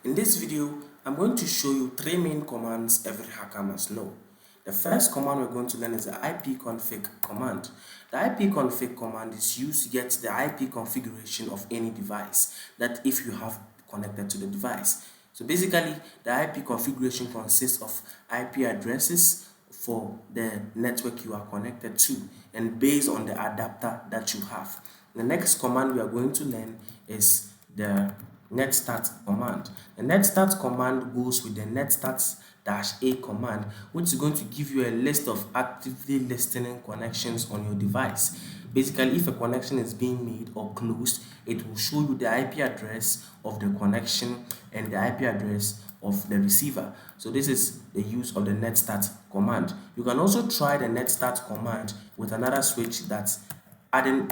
In this video, I'm going to show you three main commands every hacker must know. The first command we're going to learn is the ipconfig command. The ipconfig command is used to get the IP configuration of any device that if you have connected to the device. So basically, the IP configuration consists of IP addresses for the network you are connected to and based on the adapter that you have. The next command we are going to learn is the netstat command. The netstat command goes with the netstat-a command, which is going to give you a list of actively listening connections on your device. Basically, if a connection is being made or closed, it will show you the IP address of the connection and the IP address of the receiver. So this is the use of the netstat command. You can also try the netstat command with another switch that's adding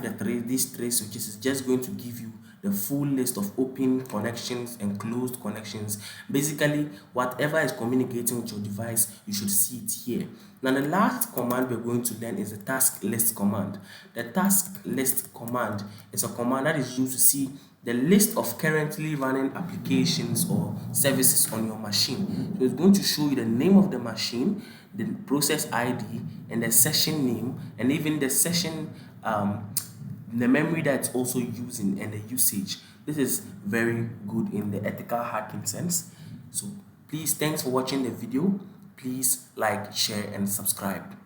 these three switches is just going to give you the full list of open connections and closed connections. Basically, whatever is communicating with your device, you should see it here. Now, the last command we're going to learn is the tasklist command. The tasklist command is a command that is used to see the list of currently running applications or services on your machine. So it's going to show you the name of the machine, the process ID, and the session name, and even the session the memory that it's also using and the usage. This is very good in the ethical hacking sense. So please, thanks for watching the video. Please like, share, and subscribe.